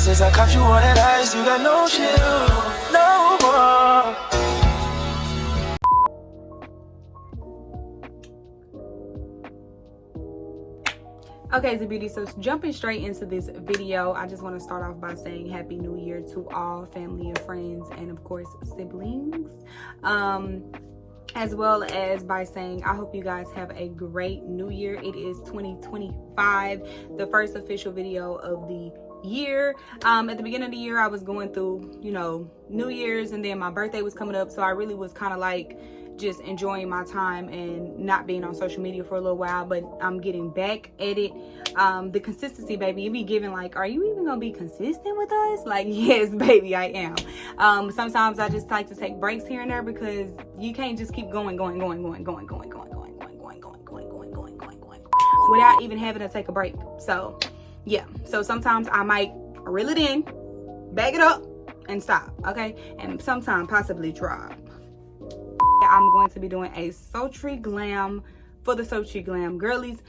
Since I caught you on that ice, you got no chill, no more. Okay, ZheBeauty, so jumping straight into this video, I just want to start off by saying Happy New Year to all family and friends, and of course siblings, as well as by saying I hope you guys have a great new year. It is 2025, the first official video of the year. At the beginning of the year, I was going through, you know, New Year's, and then my birthday was coming up, so I really was kind of like just enjoying my time and not being on social media for a little while, but I'm getting back at it. The consistency, baby, you be giving like, are you even gonna be consistent with us? Like, yes, baby, I am. Sometimes I just like to take breaks here and there because you can't just keep going without even having to take a break. So yeah, so sometimes I might reel it in, bag it up, and stop, okay? And sometimes possibly drop. I'm going to be doing a sultry glam for the sultry glam girlies.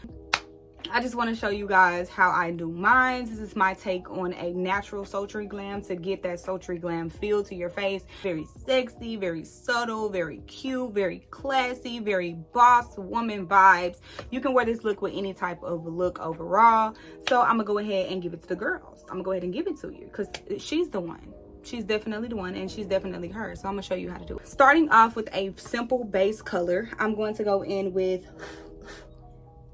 I just want to show you guys how I do mine. This is my take on a natural sultry glam to get that sultry glam feel to your face. Very sexy, very subtle, very cute, very classy, very boss woman vibes. You can wear this look with any type of look overall. So I'm gonna go ahead and give it to the girls. I'm gonna go ahead and give it to you because she's the one. She's definitely the one, and she's definitely her. So I'm gonna show you how to do it. Starting off with a simple base color, I'm going to go in with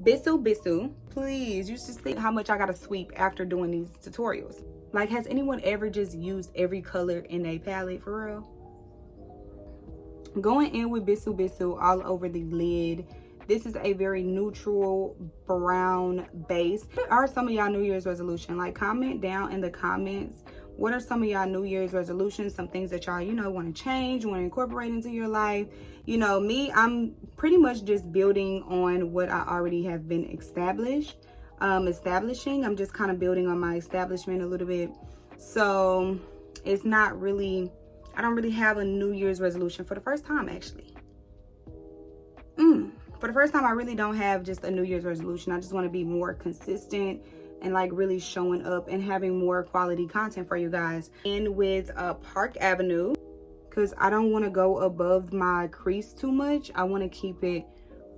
Bisu. Please, you should see how much I gotta sweep after doing these tutorials. Like, has anyone ever just used every color in a palette for real? Going in with Bisu all over the lid. This is a very neutral brown base. What are some of y'all New Year's resolution? Like, comment down in the comments. What are some of y'all New Year's resolutions? Some things that y'all, you know, want to change, want to incorporate into your life. You know, me, I'm pretty much just building on what I already have been establishing. I'm just kind of building on my establishment a little bit. So it's not really, I don't really have a New Year's resolution for the first time, actually. For the first time, I really don't have just a New Year's resolution. I just want to be more consistent and like really showing up and having more quality content for you guys. And with Park Avenue, because I don't want to go above my crease too much. I want to keep it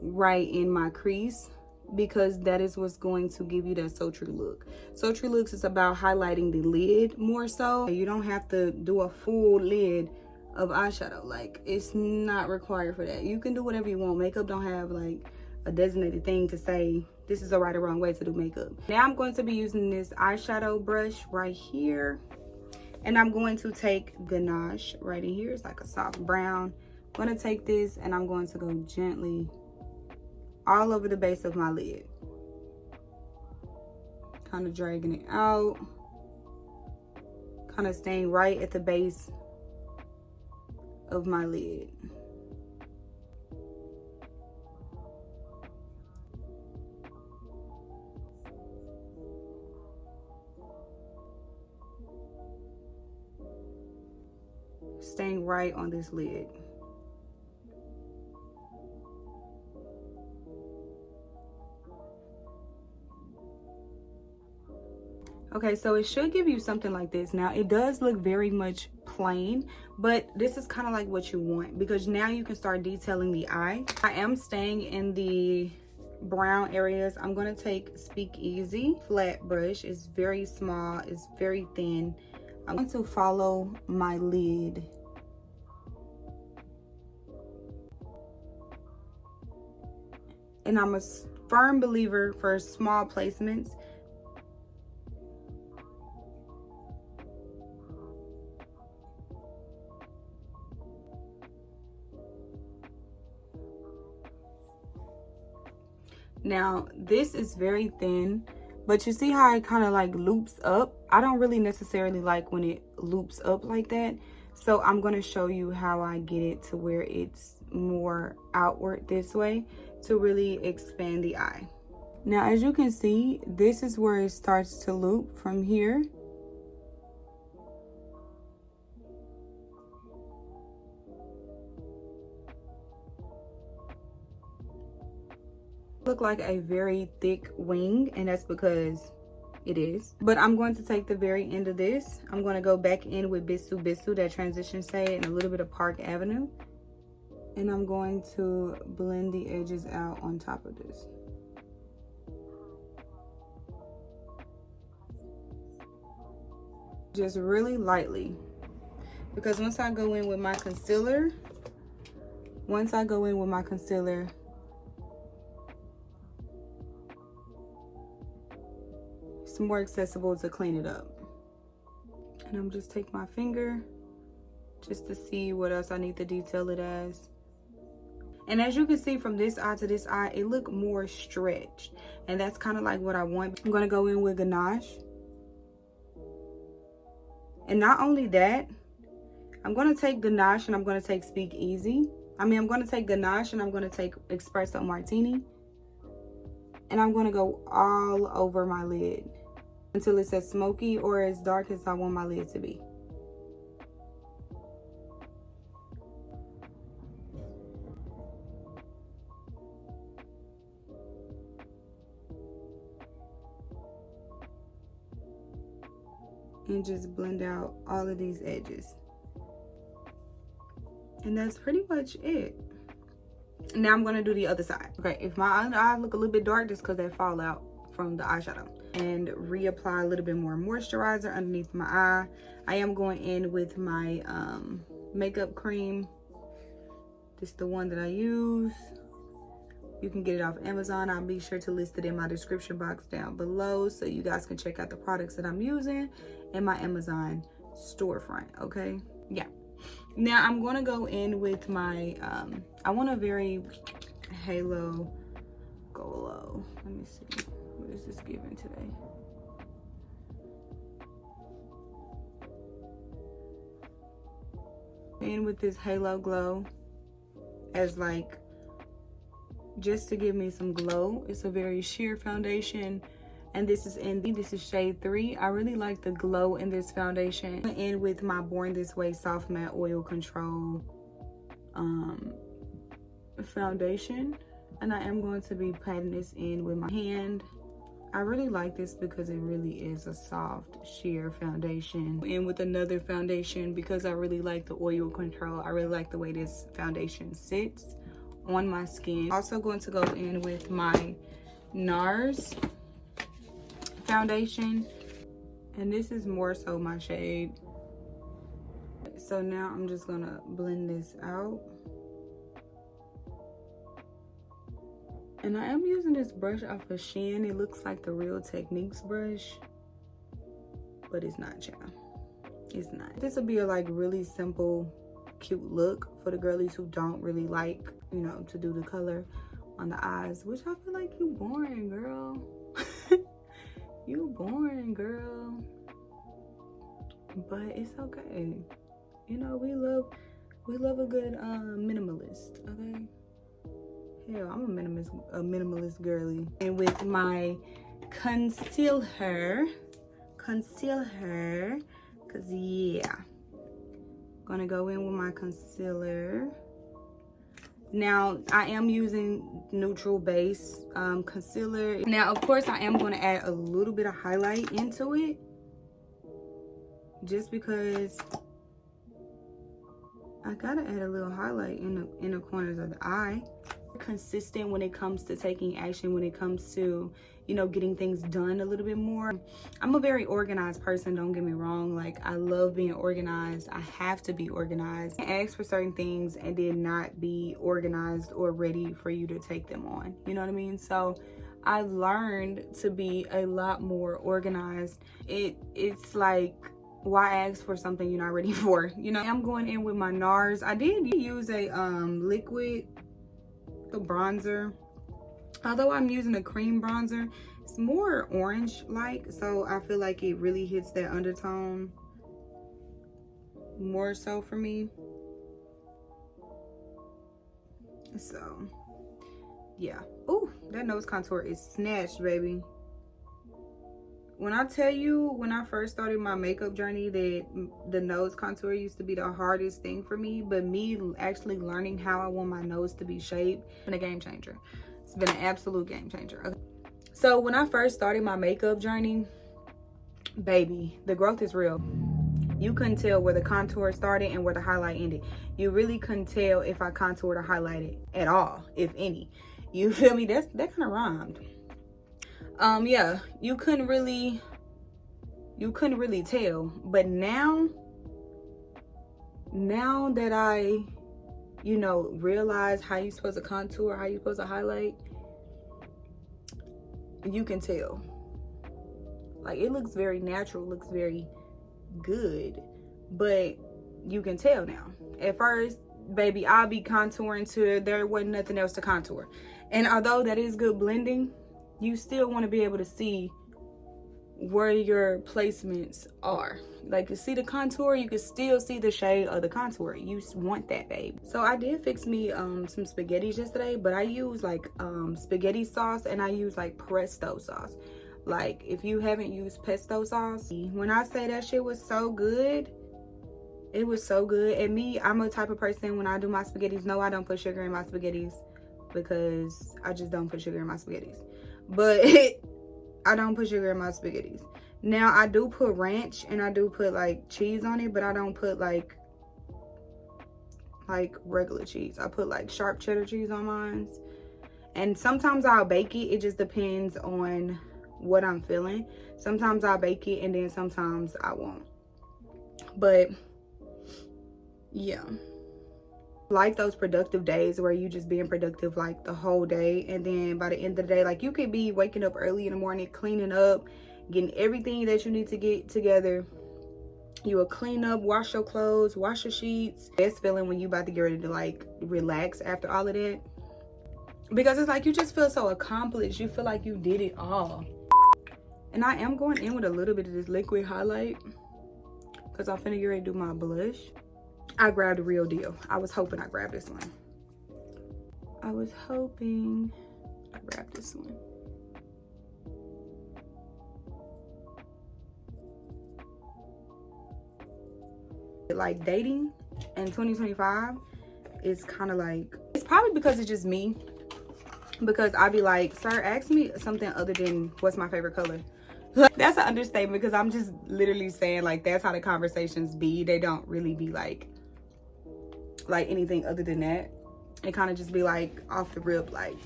right in my crease because that is what's going to give you that sultry look. Sultry looks is about highlighting the lid more so. You don't have to do a full lid of eyeshadow. Like, it's not required for that. You can do whatever you want. Makeup don't have like a designated thing to say this is a right or wrong way to do makeup. Now I'm going to be using this eyeshadow brush right here, and I'm going to take ganache right in here. It's like a soft brown. I'm going to take this and I'm going to go gently all over the base of my lid, kind of dragging it out, kind of staying right at the base of my lid. Staying right on this lid. Okay, so it should give you something like this. Now, it does look very much plain, but this is kind of like what you want because now you can start detailing the eye. I am staying in the brown areas. I'm going to take Speak Easy flat brush. It's very small, it's very thin. I'm going to follow my lid. And I'm a firm believer for small placements. Now, this is very thin, but you see how it kind of like loops up? I don't really necessarily like when it loops up like that. So I'm going to show you how I get it to where it's more outward this way to really expand the eye. Now, as you can see, this is where it starts to loop from here. Look like a very thick wing, and that's because it is. But I'm going to take the very end of this. I'm going to go back in with Bisu Bisu, that transition shade, and a little bit of Park Avenue. And I'm going to blend the edges out on top of this. Just really lightly. Because once I go in with my concealer, it's more accessible to clean it up. And I'm just take my finger just to see what else I need to detail it as. And as you can see from this eye to this eye, it look more stretched. And that's kind of like what I want. I'm gonna go in with Ganache. And not only that, I'm gonna take Ganache and I'm gonna take Speak Easy. I'm gonna take Ganache and I'm gonna take Espresso Martini. And I'm gonna go all over my lid until it's as smoky or as dark as I want my lid to be. And just blend out all of these edges. And that's pretty much it. Now I'm gonna do the other side. Okay, if my other eye look a little bit dark, just because they fall out from the eyeshadow. And reapply a little bit more moisturizer underneath my eye. I am going in with my makeup cream. This is the one that I use. You can get it off Amazon. I'll be sure to list it in my description box down below so you guys can check out the products that I'm using in my Amazon storefront, okay? Yeah. Now I'm gonna go in with my, I want a very halo glow. Let me see, what is this giving today? In with this halo glow as like, just to give me some glow. It's a very sheer foundation, and this is shade 3. I really like the glow in this foundation. I'm in with my Born This Way Soft Matte Oil Control foundation, and I am going to be patting this in with my hand. I really like this because it really is a soft sheer foundation. In with another foundation because I really like the oil control. I really like the way this foundation sits on my skin. Also going to go in with my Nars foundation, and this is more so my shade. So now I'm just gonna blend this out. And I am using this brush off of Shein. It looks like the Real Techniques brush, but it's not, child. It's not. This will be a like really simple, cute look for the girlies who don't really like, you know, to do the color on the eyes, which I feel like you boring, girl. You boring, girl. But it's okay. You know, we love a good minimalist, okay? Hell, I'm a minimalist girly. And with my concealer, cause yeah, gonna go in with my concealer. Now I am using neutral base concealer. Now of course I am going to add a little bit of highlight into it, just because I gotta add a little highlight in the corners of the eye. Consistent when it comes to taking action, when it comes to, you know, getting things done a little bit more. I'm a very organized person, don't get me wrong. Like, I love being organized. I have to be organized. I ask for certain things and then not be organized or ready for you to take them on, you know what I mean? So I've learned to be a lot more organized. It's like, why ask for something you're not ready for, you know? I'm going in with my Nars. I did use a liquid bronzer, although I'm using a cream bronzer. It's more orange like, so I feel like it really hits that undertone more so for me. So yeah. Oh, that nose contour is snatched, baby. When I tell you, when I first started my makeup journey, that the nose contour used to be the hardest thing for me, but me actually learning how I want my nose to be shaped, it's been a game changer. It's been an absolute game changer. Okay. So when I first started my makeup journey, baby, the growth is real. You couldn't tell where the contour started and where the highlight ended. You really couldn't tell if I contoured or highlighted at all, if any. You feel me? That kind of rhymed. Yeah, you couldn't really tell. But now that I, you know, realize how you're supposed to contour, how you're supposed to highlight, you can tell. Like, it looks very natural, looks very good, but you can tell now. At first, baby, I'll be contouring till there wasn't nothing else to contour. And although that is good blending, you still want to be able to see where your placements are. Like, you see the contour, you can still see the shade of the contour. You want that, babe. So I did fix me some spaghettis yesterday, but I use like spaghetti sauce, and I use like pesto sauce. Like, if you haven't used pesto sauce, when I say that shit was so good, it was so good. And me, I'm a type of person, when I do my spaghettis, no, I don't put sugar in my spaghettis, because I just don't put sugar in my spaghettis. But I don't put sugar in my spaghettis. Now, I do put ranch, and I do put like cheese on it, but I don't put like regular cheese. I put like sharp cheddar cheese on mine. And sometimes I'll bake it. It just depends on what I'm feeling. Sometimes I'll bake it, and then sometimes I won't. But yeah, like those productive days where you just being productive like the whole day, and then by the end of the day, like, you could be waking up early in the morning, cleaning up, getting everything that you need to get together. You will clean up, wash your clothes, wash your sheets. Best feeling when you about to get ready to like relax after all of that, because it's like you just feel so accomplished. You feel like you did it all. And I am going in with a little bit of this liquid highlight, because I'm finna get ready to do my blush. I grabbed the real deal. I was hoping I grabbed this one. I was hoping I grabbed this one. Like, dating in 2025 is kind of like, it's probably because it's just me. Because I be like, sir, ask me something other than what's my favorite color. That's an understatement, because I'm just literally saying, like, that's how the conversations be. They don't really be like anything other than that. It kind of just be like off the rip, like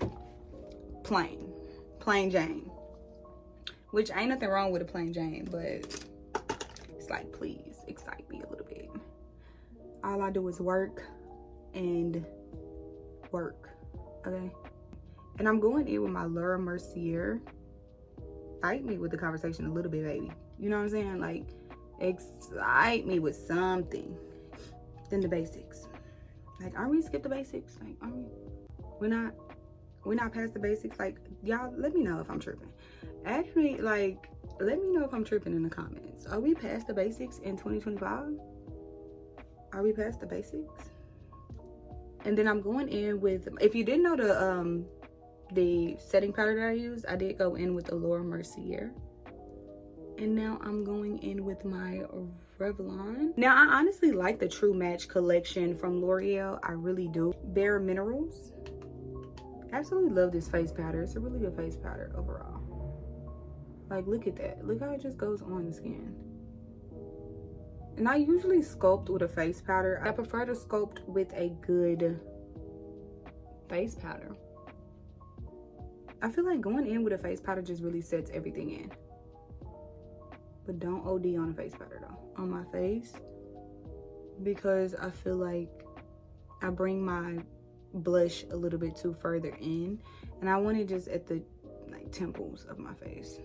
plain Jane. Which ain't nothing wrong with a plain Jane, but it's like, please excite me a little bit. All I do is work and work, okay? And I'm going in with my Mercier. Excite me with the conversation a little bit, baby. You know what I'm saying? Like, excite me with something. Then the basics. Like, aren't we skip the basics? Like, aren't we? We're not past the basics. Like, y'all, let me know if I'm tripping. Actually, like, let me know if I'm tripping in the comments. Are we past the basics in 2025? Are we past the basics? And then I'm going in with, if you didn't know the setting powder that I used, I did go in with the Mercier. And now I'm going in with my Revlon. Now, I honestly like the True Match collection from L'Oreal. I really do. Bare Minerals. Absolutely love this face powder. It's a really good face powder overall. Like, look at that. Look how it just goes on the skin. And I usually sculpt with a face powder. I prefer to sculpt with a good face powder. I feel like going in with a face powder just really sets everything in. But don't OD on a face powder though, on my face, because I feel like I bring my blush a little bit too further in, and I want it just at the like temples of my face.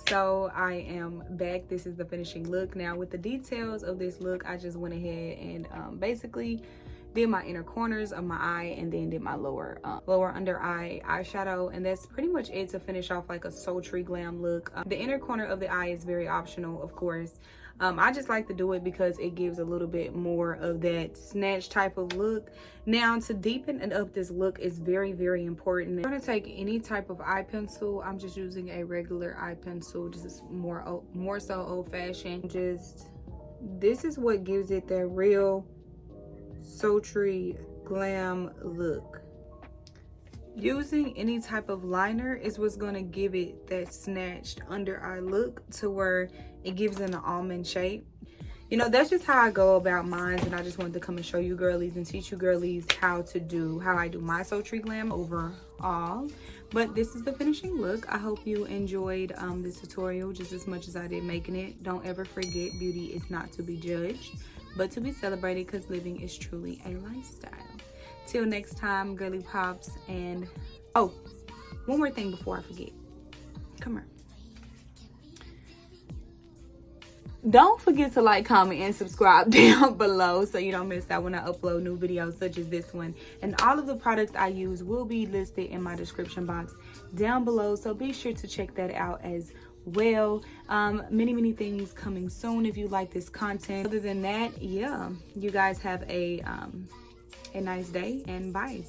So I am back. This is the finishing look. Now, with the details of this look, I just went ahead and basically did my inner corners of my eye, and then did my lower under eye eyeshadow, and that's pretty much it to finish off like a sultry glam look. The inner corner of the eye is very optional, of course. I just like to do it because it gives a little bit more of that snatch type of look. Now, to deepen up this look is very, very important. I'm gonna take any type of eye pencil. I'm just using a regular eye pencil, just more so old-fashioned. Just, this is what gives it that real sultry glam look. Using any type of liner is what's going to give it that snatched under eye look to where it gives it an almond shape. You know, that's just how I go about mine, and I just wanted to come and show you girlies and teach you girlies how I do my Sultry Glam overall. But this is the finishing look. I hope you enjoyed this tutorial just as much as I did making it. Don't ever forget, beauty is not to be judged, but to be celebrated, because living is truly a lifestyle. Till next time, girly pops. And oh, one more thing before I forget. Come here. Don't forget to like, comment, and subscribe down below so you don't miss out when I upload new videos such as this one. And all of the products I use will be listed in my description box down below, so be sure to check that out as well. Many things coming soon if you like this content. Other than that, yeah, you guys have a nice day, and bye.